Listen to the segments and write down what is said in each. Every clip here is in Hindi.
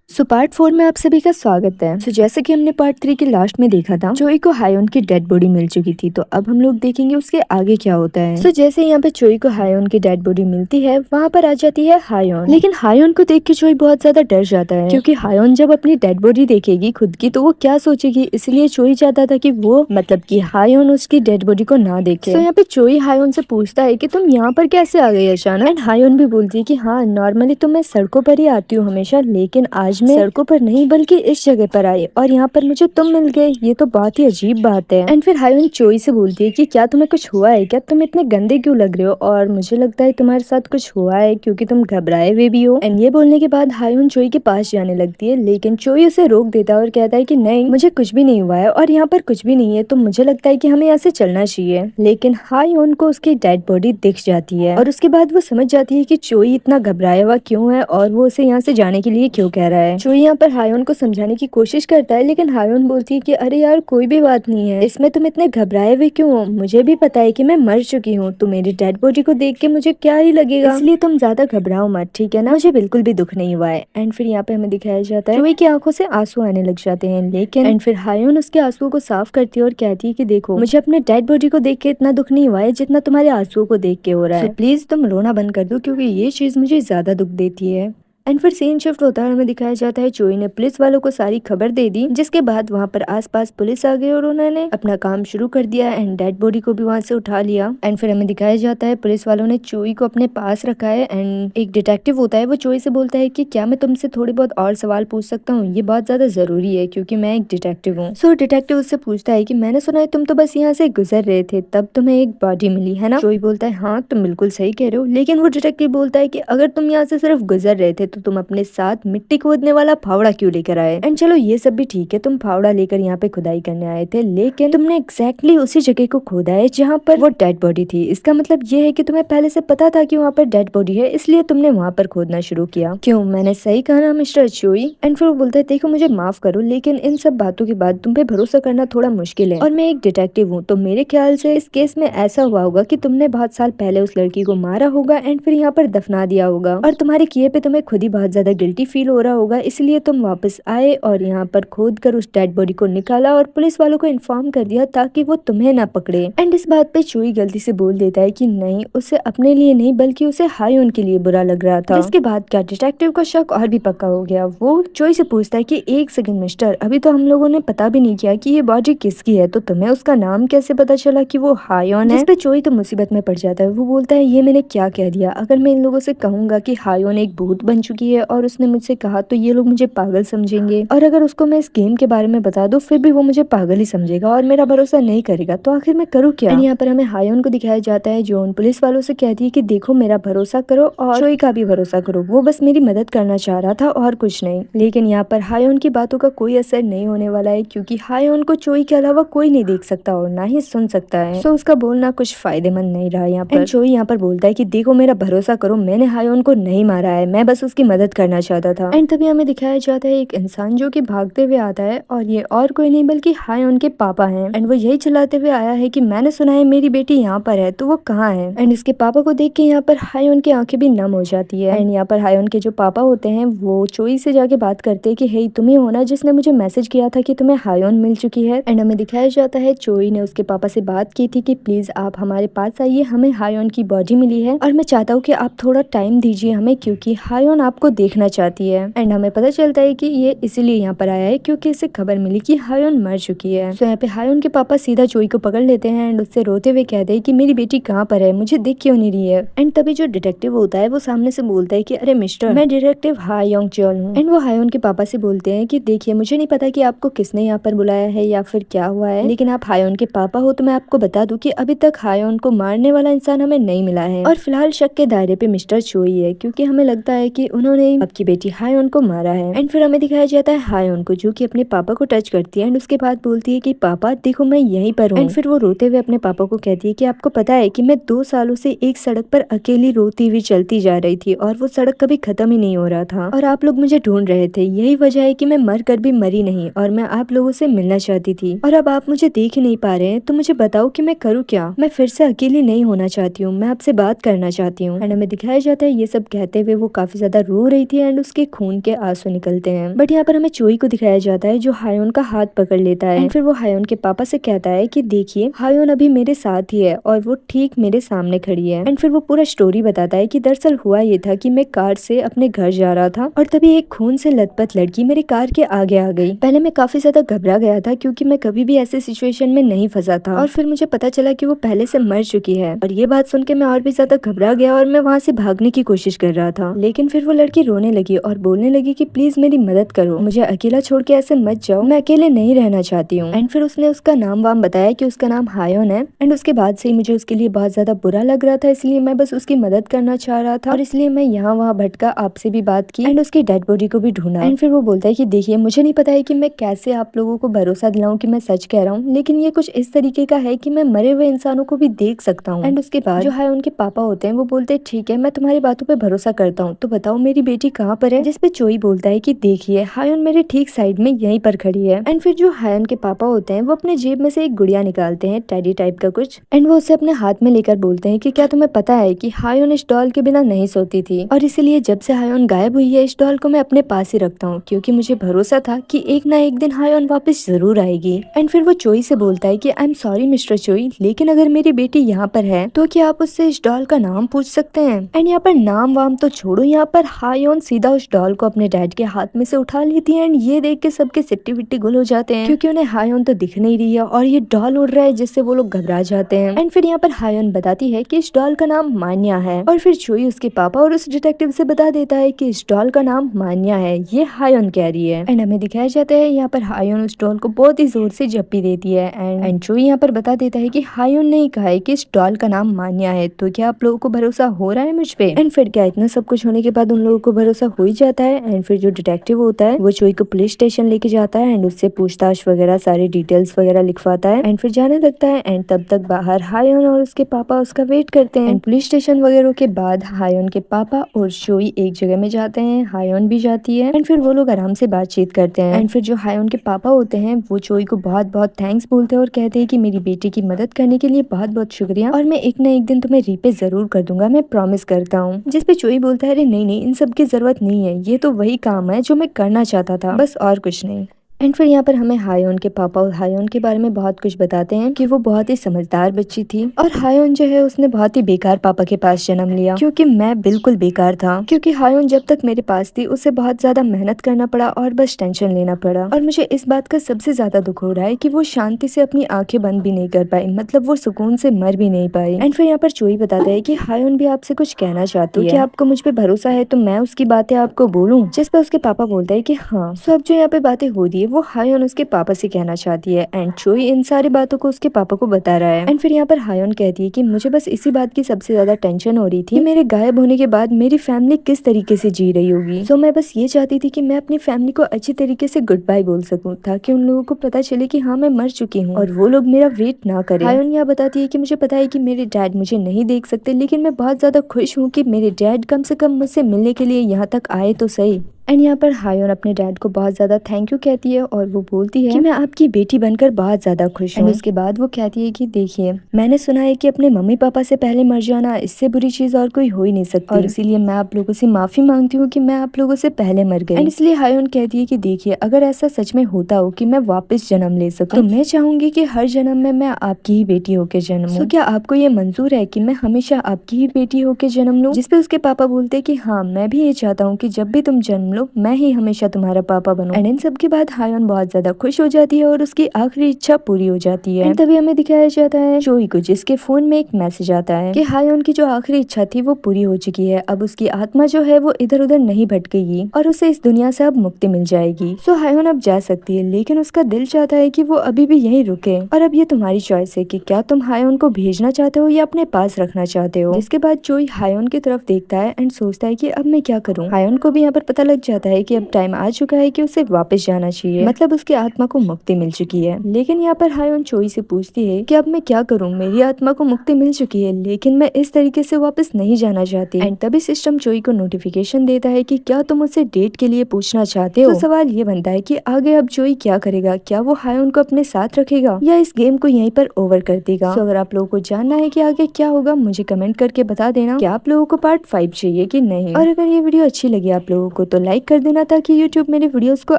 पार्ट 4 में आप सभी का स्वागत है। जैसे कि हमने पार्ट 3 के लास्ट में देखा था, चोई को हायोन की डेड बॉडी मिल चुकी थी। तो अब हम लोग देखेंगे उसके आगे क्या होता है। जैसे यहाँ पे चोई को हायोन की डेड बॉडी मिलती है, वहाँ पर आ जाती है हायोन। लेकिन हायोन को देख के चोई बहुत ज्यादा डर जाता है, क्योंकि हायोन जब अपनी डेड बॉडी देखेगी खुद की तो वो क्या सोचेगी। इसलिए चोई चाहता था कि वो मतलब कि हायोन उसकी डेड बॉडी को ना देखे। यहाँ पे चोई हायोन से पूछता है कि तुम यहाँ पर कैसे आ गई अचानक। एंड हायोन भी बोलती है कि हाँ, नॉर्मली तो मैं सड़कों पर ही आती हूँ हमेशा, लेकिन आज मैं सड़कों पर नहीं बल्कि इस जगह पर आई और यहाँ पर मुझे तुम मिल गए। ये तो बहुत ही अजीब बात है। एंड फिर हायोन चोई से बोलती है कि क्या तुम्हें कुछ हुआ है क्या, तुम इतने गंदे क्यों लग रहे हो और मुझे लगता है तुम्हारे साथ कुछ हुआ है क्योंकि तुम घबराए हुए भी हो। एंड ये बोलने के बाद हायोन चोई के पास जाने लगती है, लेकिन चोई उसे रोक देता है और कहता है कि नहीं, मुझे कुछ भी नहीं हुआ है और यहाँ पर कुछ भी नहीं है, तो मुझे लगता है कि हमें यहाँ से चलना चाहिए। लेकिन हायोन को उसकी डेड बॉडी दिख जाती है और उसके बाद वो समझ जाती है कि चोई इतना घबराया हुआ क्यों है और वो उसे यहाँ से जाने के लिए क्यों कह रहा है। चोई यहाँ पर हायोन को समझाने की कोशिश करता है, लेकिन हायोन बोलती है कि अरे यार कोई भी बात नहीं है, इसमें तुम इतने घबराए हुए क्यों हो, मुझे भी पता है कि मैं मर चुकी हूँ, तो मेरी डेड बॉडी को देख के मुझे क्या ही लगेगा, इसलिए तुम ज्यादा घबराओ मत, ठीक है ना, मुझे बिल्कुल भी दुख नहीं हुआ है। एंड फिर यहाँ पे हमें दिखाया जाता है चोई की आंखों से आंसू आने लग जाते हैं, लेकिन एंड फिर हायोन उसके आंसुओं को साफ करती है और कहती है कि देखो, मुझे अपने डेड बॉडी को देख के इतना दुख नहीं हुआ है जितना तुम्हारे आंसुओं को देख के हो रहा है। प्लीज तुम रोना बंद कर दो, क्योंकि ये चीज मुझे ज्यादा दुख देती है। एंड फिर सीन शिफ्ट होता है, हमें दिखाया जाता है चोई ने पुलिस वालों को सारी खबर दे दी, जिसके बाद वहाँ पर आसपास पुलिस आ गई और उन्होंने अपना काम शुरू कर दिया एंड डेड बॉडी को भी वहाँ से उठा लिया। एंड फिर हमें दिखाया जाता है पुलिस वालों ने चोई को अपने पास रखा है एंड एक डिटेक्टिव होता है, वो चोई से बोलता है कि क्या मैं तुमसे थोड़ी बहुत और सवाल पूछ सकता हूँ, ये बहुत ज्यादा जरूरी है क्योंकि मैं एक डिटेक्टिव हूँ। सो डिटेक्टिव उससे पूछता है कि मैंने सुना है तुम तो बस यहाँ से गुजर रहे थे, तब तुम्हें एक बॉडी मिली है ना। चोई बोलता है हाँ, तुम बिल्कुल सही कह रहे हो, लेकिन वो डिटेक्टिव बोलता है कि अगर तुम यहाँ से सिर्फ गुजर रहे थे तो तुम अपने साथ मिट्टी खोदने वाला फावड़ा क्यों लेकर आए। एंड चलो ये सब भी ठीक है, तुम फावड़ा लेकर यहाँ पे खुदाई करने आए थे, लेकिन तुमने एग्जैक्टली उसी जगह को खोदा है जहाँ पर वो डेड बॉडी थी। इसका मतलब ये है कि तुम्हें पहले से पता था कि वहाँ पर डेड बॉडी है, इसलिए तुमने वहाँ पर खोदना शुरू किया। क्यों, मैंने सही कहा ना मिस्टर चोई। एंड फिर वो बोलता है देखो, मुझे माफ करो, लेकिन इन सब बातों के बाद तुम पे भरोसा करना थोड़ा मुश्किल है और मैं एक डिटेक्टिव हूँ, तो मेरे ख्याल से इस केस में ऐसा हुआ होगा कि तुमने बहुत साल पहले उस लड़की को मारा होगा एंड फिर यहाँ पर दफना दिया होगा और तुम्हारे किए पे तुम्हें खुद ही बहुत ज्यादा गिल्टी फील हो रहा होगा, इसलिए तुम वापस आए और यहाँ पर खोद कर उस डेड बॉडी को निकाला और पुलिस वालों को इन्फॉर्म कर दिया ताकि वो तुम्हें ना पकड़े। एंड इस बात पे चोई गलती से बोल देता है कि नहीं, उसे अपने लिए नहीं बल्कि उसे हायोन के लिए बुरा लग रहा था, जिसके बाद क्या डिटेक्टिव का शक और भी पक्का हो गया। वो चोई से पूछता है कि एक सेकंड मिस्टर, अभी तो हम लोगों ने पता भी नहीं किया कि ये बॉडी किसकी है, तो तुम्हें उसका नाम कैसे पता चला कि वो हायोन है। जिस पे चोई तो मुसीबत में पड़ जाता है। वो बोलता है ये मैंने क्या कह दिया, अगर मैं इन लोगों से कहूंगा कि हायोन एक भूत बन चुकी है और उसने मुझसे कहा तो ये लोग मुझे पागल समझेंगे, और अगर उसको मैं इस गेम के बारे में बता दूं फिर भी वो मुझे पागल ही समझेगा और मेरा भरोसा नहीं करेगा, तो आखिर मैं करूँ क्या। यहाँ पर हमें हायोन को दिखाया जाता है जो उन पुलिस वालों से कहती है कि देखो, मेरा भरोसा करो और चोई का भी भरोसा करो, वो बस मेरी मदद करना चाह रहा था और कुछ नहीं। लेकिन यहाँ पर हायोन की बातों का कोई असर नहीं होने वाला है, क्योंकि हायोन को चोई के अलावा कोई नहीं देख सकता और ना ही सुन सकता है, तो उसका बोलना कुछ फायदेमंद नहीं रहा यहाँ पर। चोई यहाँ पर बोलता है कि देखो, मेरा भरोसा करो, मैंने हायोन को नहीं मारा है, मैं बस उसकी मदद करना चाहता था। एंड तभी हमें दिखाया जाता है एक इंसान जो कि भागते हुए आता है और ये और कोई नहीं बल्कि हायोन के पापा हैं। एंड वो यही चिल्लाते हुए आया है कि मैंने सुना है मेरी बेटी यहाँ पर है, तो वो कहाँ है। एंड इसके पापा को देख के यहाँ पर हायोन की आंखें भी नम हो जाती है। एंड यहाँ पर हायोन के जो पापा होते हैं वो चोई से जाके बात करते हैं कि हे, तुम ही हो ना जिसने मुझे मैसेज किया था कि तुम्हें हायोन मिल चुकी है। एंड हमें दिखाया जाता है चोई ने उसके पापा से बात की थी कि प्लीज आप हमारे पास आइए, हमें हायोन की बॉडी मिली है और मैं चाहता हूँ कि आप थोड़ा टाइम दीजिए हमें, क्योंकि हायोन आपको देखना चाहती है। एंड हमें पता चलता है कि ये इसीलिए यहाँ पर आया है क्योंकि इसे खबर मिली कि हायोन मर चुकी है। तो यहाँ पे हायोन के पापा सीधा चोई को पकड़ लेते हैं एंड उससे रोते हुए कहते हैं कि मेरी बेटी कहाँ पर है, मुझे दिख क्यों नहीं रही है। एंड तभी जो डिटेक्टिव होता है वो सामने से बोलता है कि अरे मिस्टर, मैं डिटेक्टिव हायोंग चोल हूँ। एंड वो हायोन के पापा से बोलते हैं कि देखिए, मुझे नहीं पता कि आपको किसने यहाँ पर बुलाया है या फिर क्या हुआ है, लेकिन आप हायोन के पापा हो तो मैं आपको बता दूं कि अभी तक हायोन को मारने वाला इंसान हमें नहीं मिला है और फिलहाल शक के दायरे पे मिस्टर चोई है, क्योंकि हमें लगता है कि उन्होंने आपकी बेटी हायोन को मारा है। एंड फिर हमें दिखाया जाता है हायोन को जो कि अपने पापा को टच करती है एंड उसके बाद बोलती है कि पापा देखो, मैं यहीं पर हूँ। एंड फिर वो रोते हुए अपने पापा को कहती है कि आपको पता है कि मैं 2 सालों से एक सड़क पर अकेली रोती हुई चलती जा रही थी और वो सड़क कभी खत्म ही नहीं हो रहा था और आप लोग मुझे ढूंढ रहे थे, यही वजह है कि मैं मर कर भी मरी नहीं और मैं आप लोगों से मिलना चाहती थी, और अब आप मुझे देख ही नहीं पा रहे हैं, तो मुझे बताओ कि मैं करूँ क्या। मैं फिर से अकेली नहीं होना चाहती हूँ, मैं आपसे बात करना चाहती हूँ। एंड हमें दिखाया जाता है ये सब कहते हुए वो काफी ज्यादा रो रही थी एंड उसके खून के आंसू निकलते हैं। बट यहाँ पर हमें चोई को दिखाया जाता है जो हायोन का हाथ पकड़ लेता है एंड फिर वो हायोन के पापा से कहता है कि देखिए हायोन अभी मेरे साथ ही है और वो ठीक मेरे सामने खड़ी है। एंड फिर वो पूरा स्टोरी बताता है कि दरअसल हुआ ये था कि मैं कार से अपने घर जा रहा था और तभी एक खून से लथपथ लड़की मेरी कार के आगे आ गई। पहले मैं काफी ज्यादा घबरा गया था क्योंकि मैं कभी भी ऐसे सिचुएशन में नहीं फंसा था और फिर मुझे पता चला कि वो पहले से मर चुकी है और ये बात सुन के मैं और भी ज्यादा घबरा गया और मैं वहाँ से भागने की कोशिश कर रहा था। लेकिन फिर वो लड़की रोने लगी और बोलने लगी कि प्लीज मेरी मदद करो, मुझे अकेला छोड़ के ऐसे मत जाओ, मैं अकेले नहीं रहना चाहती हूँ। एंड फिर उसने उसका नाम वाम बताया कि उसका नाम हायोन है। एंड उसके बाद से ही मुझे उसके लिए बहुत ज्यादा बुरा लग रहा था, इसलिए मैं बस उसकी मदद करना चाह रहा था और इसलिए मैं यहाँ वहाँ भटका, आपसे भी बात की एंड उसकी डेड बॉडी को भी ढूंढा। एंड फिर वो बोलता है कि देखिए मुझे नहीं पता है कि मैं कैसे आप लोगों को भरोसा दिलाऊं कि मैं सच कह रहा हूँ, लेकिन ये कुछ इस तरीके का है कि मैं मरे हुए इंसानों को भी देख सकता हूँ। एंड उसके बाद जो है उनके पापा होते हैं वो बोलते हैं ठीक है मैं तुम्हारी बातों पे भरोसा करता हूँ, तो बताओ मेरी बेटी कहाँ पर है। जिसपे चोई बोलता है कि देखिए हायोन मेरे ठीक साइड में यहीं पर खड़ी है। एंड फिर जो हायोन के पापा होते हैं वो अपने जेब में से एक गुड़िया निकालते हैं, टेडी टाइप का कुछ, एंड वो उसे अपने हाथ में लेकर बोलते हैं कि क्या तुम्हें पता है कि हायोन इस डॉल के बिना नहीं सोती थी और इसीलिए जब से हायोन गायब हुई है इस डॉल को मैं अपने पास ही रखता हूँ क्योंकि मुझे भरोसा था कि एक ना एक दिन हायोन वापस जरूर आएगी। एंड फिर वो चोई से बोलता है कि आई एम सॉरी मिस्टर चोई, लेकिन अगर मेरी बेटी यहाँ पर है तो क्या आप उससे इस डॉल का नाम पूछ सकते हैं। एंड यहाँ पर नाम वाम तो छोड़ो, यहाँ पर हायोन सीधा उस डॉल को अपने डैड के हाथ में से उठा लेती है एंड ये देख के सबके सिट्टी विट्टी गुल हो जाते हैं क्योंकि उन्हें हायोन तो दिख नहीं रही है और ये डॉल उड़ रहा है जिससे वो लोग घबरा जाते हैं। एंड फिर यहाँ पर हायोन बताती है कि इस डॉल का नाम मान्या है और फिर चोई उसके पापा और उस डिटेक्टिव से बता देता है कि इस डॉल का नाम मान्या है, ये हायोन कह रही है। एंड हमें दिखाया जाता है यहाँ पर हायोन उस डॉल को बहुत ही जोर से झप्पी देती है एंड चोई यहाँ पर बता देता है कि हायोन ने कहा है कि इस डॉल का नाम मान्या है, तो क्या आप लोगों को भरोसा हो रहा है मुझ पे। एंड फिर क्या इतना सब कुछ होने के बाद उन लोगों को भरोसा हो ही जाता है। एंड फिर जो डिटेक्टिव होता है वो चोई को पुलिस स्टेशन लेके जाता है एंड उससे पूछताछ वगैरह सारी डिटेल्स वगैरह लिखवाता है एंड फिर जाने लगता है। एंड तब तक बाहर हायोन और उसके पापा उसका वेट करते हैं। पुलिस स्टेशन वगैरह के बाद हायोन के पापा और चोई एक जगह में जाते हैं, हायोन भी जाती है एंड फिर वो लोग आराम से बातचीत करते हैं। एंड फिर जो हायोन के पापा होते हैं वो चोई को बहुत बहुत थैंक्स बोलते हैं और कहते हैं कि मेरी बेटी की मदद करने के लिए बहुत बहुत शुक्रिया और मैं एक ना एक दिन तुम्हें रीपे जरूर कर दूंगा, मैं प्रॉमिस करता हूँ। जिसपे चोई बोलता है अरे नहीं नहीं इन सब की जरूरत नहीं है, ये तो वही काम है जो मैं करना चाहता था, बस और कुछ नहीं। एंड फिर यहाँ पर हमें हायोन के पापा और हायोन के बारे में बहुत कुछ बताते हैं कि वो बहुत ही समझदार बच्ची थी और हायोन जो है उसने बहुत ही बेकार पापा के पास जन्म लिया क्योंकि मैं बिल्कुल बेकार था, क्योंकि हायोन जब तक मेरे पास थी उसे बहुत ज्यादा मेहनत करना पड़ा और बस टेंशन लेना पड़ा और मुझे इस बात का सबसे ज्यादा दुख हो रहा है कि वो शांति से अपनी आंखें बंद भी नहीं कर पाई, मतलब वो सुकून से मर भी नहीं पाई। एंड फिर यहाँ पर चोई बताता है कि हायोन भी आपसे कुछ कहना चाहती है, कि आपको मुझ पे भरोसा है तो मैं उसकी बातें आपको बोलूं। जिस पर उसके पापा बोलते हैं कि हाँ। सो अब जो यहाँ पे बातें हो रही है वो हायोन उसके पापा से कहना चाहती है एंड चोई इन सारी बातों को उसके पापा को बता रहा है। एंड फिर यहाँ पर हायोन कहती है कि मुझे बस इसी बात की सबसे ज्यादा टेंशन हो रही थी कि मेरे गायब होने के बाद मेरी फैमिली किस तरीके से जी रही होगी। सो मैं बस ये चाहती थी कि मैं अपनी फैमिली को अच्छी तरीके से गुड बाय बोल सकूं ताकि उन लोगों को पता चले कि हाँ मैं मर चुकी हूँ और वो लोग मेरा वेट ना करें। हायोन यहाँ बताती है कि मुझे पता है कि मेरे डैड मुझे नहीं देख सकते, लेकिन मैं बहुत ज्यादा खुश हूँ कि मेरे डैड कम से कम मुझसे मिलने के लिए यहाँ तक आए तो सही। एंड यहाँ पर हायोन अपने डैड को बहुत ज्यादा थैंक यू कहती है और वो बोलती है कि मैं आपकी बेटी बनकर बहुत ज्यादा खुश हूँ। उसके बाद वो कहती है कि देखिए मैंने सुना है कि अपने मम्मी पापा से पहले मर जाना इससे बुरी चीज और कोई हो ही नहीं सकती और इसीलिए मैं आप लोगों से माफी मांगती हूँ कि मैं आप लोगों से पहले मर गई। एंड इसलिए हायोन कहती है कि देखिए अगर ऐसा सच में होता हो कि मैं वापस जन्म ले सकूं तो मैं चाहूंगी कि हर जन्म में मैं आपकी ही बेटी होकर जन्म लूं। क्या आपको ये मंजूर है कि मैं हमेशा आपकी ही बेटी होकर जन्म लूं। जिसपे उसके पापा बोलते हैं कि हाँ मैं भी ये चाहता हूँ कि जब भी तुम जन्म लो मैं ही हमेशा तुम्हारा पापा बनूं। एंड इन सब के बाद हायोन बहुत ज्यादा खुश हो जाती है और उसकी आखिरी इच्छा पूरी हो जाती है। तभी हमें दिखाया जाता है चोई को जिसके फोन में एक मैसेज आता है कि हायोन की जो आखिरी इच्छा थी वो पूरी हो चुकी है, अब उसकी आत्मा जो है वो इधर उधर नहीं भटकेगी और उसे इस दुनिया से अब मुक्ति मिल जाएगी। सो हायोन अब जा सकती है, लेकिन उसका दिल चाहता है कि वो अभी भी यहीं रुके और अब ये तुम्हारी चॉइस है कि क्या तुम हायोन को भेजना चाहते हो या अपने पास रखना चाहते हो। जिसके बाद चोई हायोन की तरफ देखता है एंड सोचता है कि अब मैं क्या करूँ। हायोन को भी यहाँ पर पता लग चाहता है कि अब टाइम आ चुका है कि उसे वापस जाना चाहिए, मतलब उसकी आत्मा को मुक्ति मिल चुकी है। लेकिन यहाँ पर हायोन चोई से पूछती है कि अब मैं क्या करूँ, मेरी आत्मा को मुक्ति मिल चुकी है लेकिन मैं इस तरीके से वापस नहीं जाना चाहती। एंड तभी सिस्टम चोई को नोटिफिकेशन देता है कि क्या तुम उससे डेट के लिए पूछना चाहते हो। तो सवाल ये बनता है कि आगे अब चोई क्या करेगा, क्या वो हायोन को अपने साथ रखेगा या इस गेम को यहीं पर ओवर कर देगा। तो अगर आप लोगों को जानना है कि आगे क्या होगा मुझे कमेंट करके बता देना कि आप लोगों को पार्ट 5 चाहिए कि नहीं। और अगर ये वीडियो अच्छी लगी आप लोगों को तो लाइक कर देना ताकि यूट्यूब मेरे वीडियोस को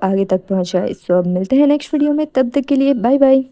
आगे तक पहुंचाए। सो अब मिलते हैं नेक्स्ट वीडियो में, तब तक के लिए बाय बाय।